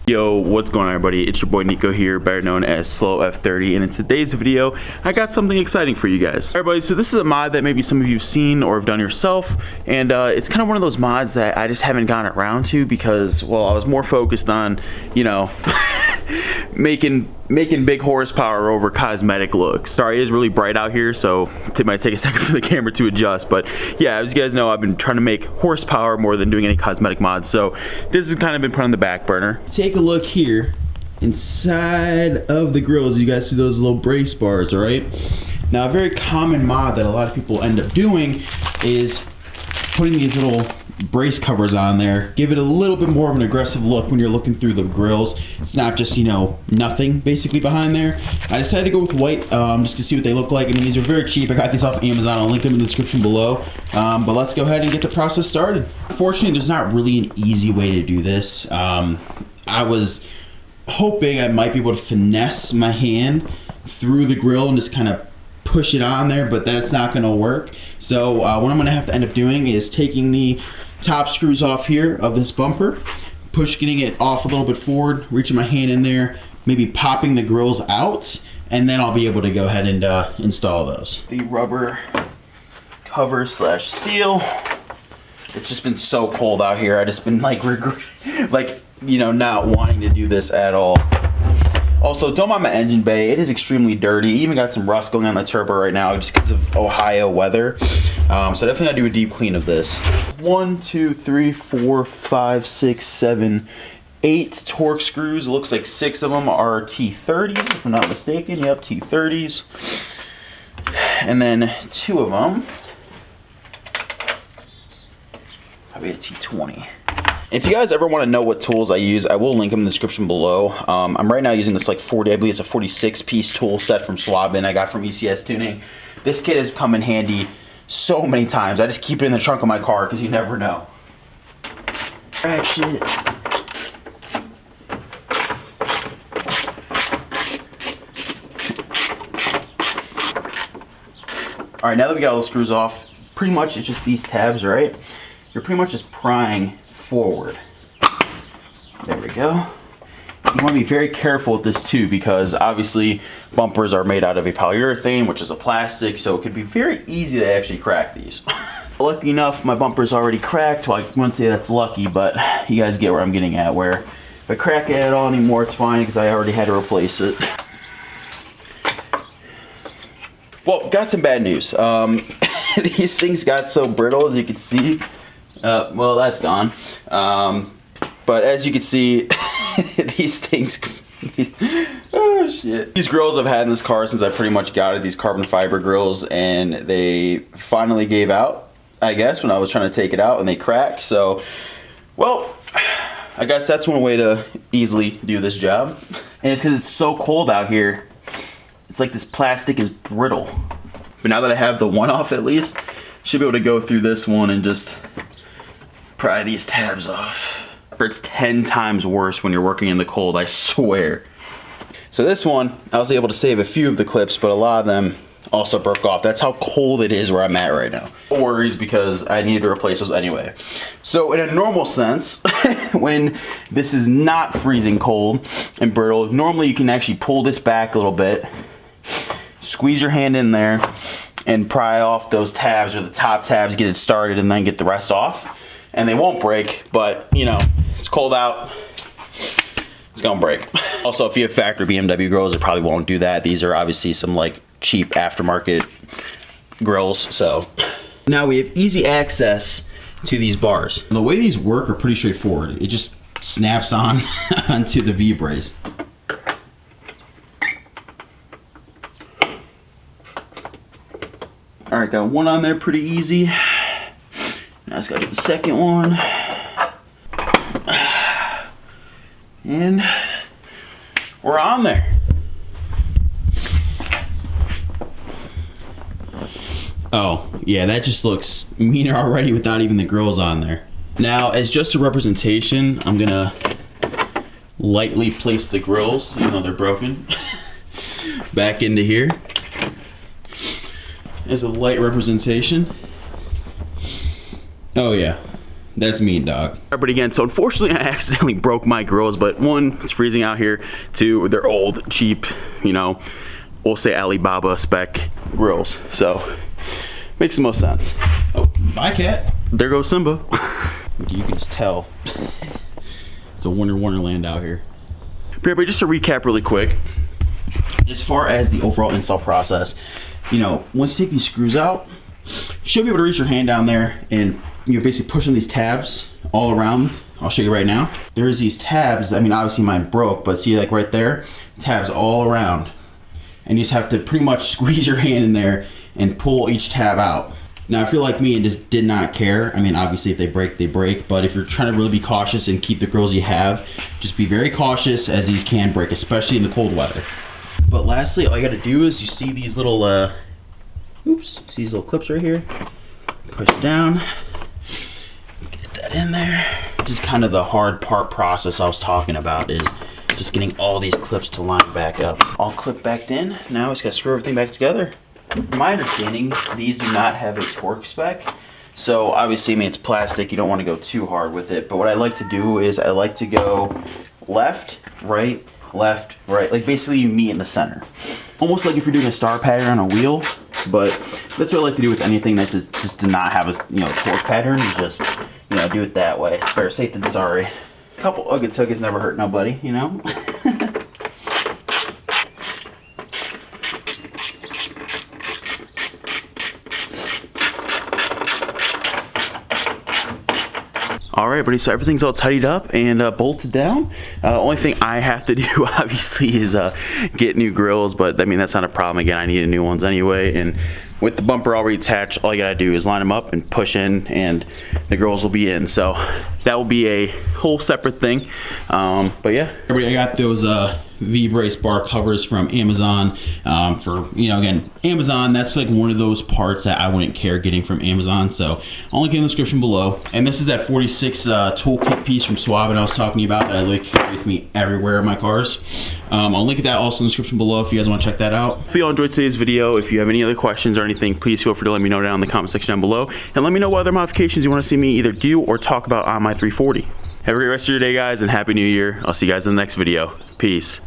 Yo, what's going on everybody? It's your boy Nico here, better known as Slow F30, and in today's video, I got something exciting for you guys. Alright everybody, so this is a mod that maybe some of you have seen or have done yourself, and it's kind of one of those mods that I just haven't gotten around to because, well, I was more focused on, you know, making big horsepower over cosmetic looks. Sorry, it is really bright out here, so it might take a second for the camera to adjust, but yeah, as you guys know, I've been trying to make horsepower more than doing any cosmetic mods, so this has kind of been put on the back burner. Take a look here inside of the grills. You guys see those little brace bars, all right? Now, a very common mod that a lot of people end up doing is putting these little brace covers on there, give it a little bit more of an aggressive look when you're looking through the grills. It's not just, you know, nothing basically behind there. I decided to go with white just to see what they look like. I mean, these are very cheap. I got these off Amazon. I'll link them in the description below. But let's go ahead and get the process started. Unfortunately, there's not really an easy way to do this. I was hoping I might be able to finesse my hand through the grill and just kind of push it on there, but that's not going to work. So what I'm going to have to end up doing is taking the top screws off here of this bumper, getting it off a little bit forward, reaching my hand in there, maybe popping the grills out, and then I'll be able to go ahead and install those. The rubber cover slash seal. It's just been so cold out here. I just been like you know, not wanting to do this at all. Also, don't mind my engine bay. It is extremely dirty. Even got some rust going on the turbo right now just because of Ohio weather. So definitely gotta do a deep clean of this. 1, 2, 3, 4, 5, 6, 7, 8 torque screws. It looks like 6 of them are T30s, if I'm not mistaken. Yep, T30s. And then 2 of them, probably a T20. If you guys ever want to know what tools I use, I will link them in the description below. I'm right now using this like 40, I believe it's a 46-piece tool set from Swabin I got from ECS Tuning. This kit has come in handy so many times. I just keep it in the trunk of my car because you never know. Shit. Alright, now that we got all the screws off, pretty much it's just these tabs, right? You're pretty much just prying forward. There we go. You want to be very careful with this too, because obviously bumpers are made out of a polyurethane, which is a plastic, so it could be very easy to actually crack these. Lucky enough, my bumper's already cracked. Well, I wouldn't say that's lucky, but you guys get where I'm getting at, where if I crack it at all anymore, it's fine because I already had to replace it. Well, got some bad news. These things got so brittle, as you can see. Well, that's gone. But as you can see, these things, oh shit. These grills I've had in this car since I pretty much got it, these carbon fiber grills, and they finally gave out, I guess, when I was trying to take it out, and they cracked. So, well, I guess that's one way to easily do this job. And it's because it's so cold out here. It's like this plastic is brittle. But now that I have the one off at least, should be able to go through this one and just pry these tabs off. It's 10 times worse when you're working in the cold, I swear. So this one, I was able to save a few of the clips, but a lot of them also broke off. That's how cold it is where I'm at right now. No worries, because I needed to replace those anyway. So in a normal sense, when this is not freezing cold and brittle, normally you can actually pull this back a little bit, squeeze your hand in there, and pry off those tabs, or the top tabs, get it started, and then get the rest off. And they won't break, but you know, it's cold out, it's gonna break. Also, if you have factory BMW grills, it probably won't do that. These are obviously some like cheap aftermarket grills, so. Now we have easy access to these bars. And the way these work are pretty straightforward. It just snaps on onto the V-brace. All right, got one on there pretty easy. Now I just gotta do the second one. And we're on there. Oh, yeah, that just looks meaner already without even the grills on there. Now, as just a representation, I'm gonna lightly place the grills, even though they're broken, back into here. As a light representation. Oh yeah, That's me, dog. But again, so unfortunately I accidentally broke my grills, but one, it's freezing out here. Two, they're old, cheap, you know, we'll say Alibaba spec grills. So makes the most sense. Oh, bye, cat. There goes Simba. You can just tell. It's a wonderland out here. But just to recap really quick, as far as the overall install process, you know, once you take these screws out, you should be able to reach your hand down there and you're basically pushing these tabs all around. I'll show you right now. There's these tabs. I mean, obviously mine broke, but see, like right there, tabs all around. And you just have to pretty much squeeze your hand in there and pull each tab out. Now, if you're like me and just did not care, I mean, obviously if they break, they break, but if you're trying to really be cautious and keep the grills you have, just be very cautious as these can break, especially in the cold weather. But lastly, all you gotta do is you see these little, see these little clips right here? Push it down, get that in there. This is kind of the hard part process I was talking about, is just getting all these clips to line back up. All clipped back in, now we just gotta screw everything back together. From my understanding, these do not have a torque spec. So obviously, I mean, it's plastic, you don't want to go too hard with it. But what I like to do is I like to go left, right, like basically you meet in the center. Almost like if you're doing a star pattern on a wheel, but that's what I like to do with anything that just does not have a torque pattern. You just do it that way. It's better safe than sorry. A couple ugga-tuggas never hurt nobody, you know. Alright, buddy, so everything's all tidied up and bolted down. Only thing I have to do, obviously, is get new grills, but I mean, that's not a problem. Again, I needed new ones anyway, and with the bumper already attached, all you gotta do is line them up and push in, and the grills will be in. So that will be a whole separate thing. But yeah. Everybody, I got those V-brace bar covers from Amazon. For, again, Amazon, that's like one of those parts that I wouldn't care getting from Amazon. So I'll link it in the description below. And this is that 46 toolkit piece from Swab that I was talking about that I like carry with me everywhere in my cars. I'll link that also in the description below if you guys want to check that out. If you all enjoyed today's video, if you have any other questions or anything, please feel free to let me know down in the comment section down below. And let me know what other modifications you want to see me either do or talk about on my 340. Have a great rest of your day, guys, and Happy New Year. I'll see you guys in the next video. Peace.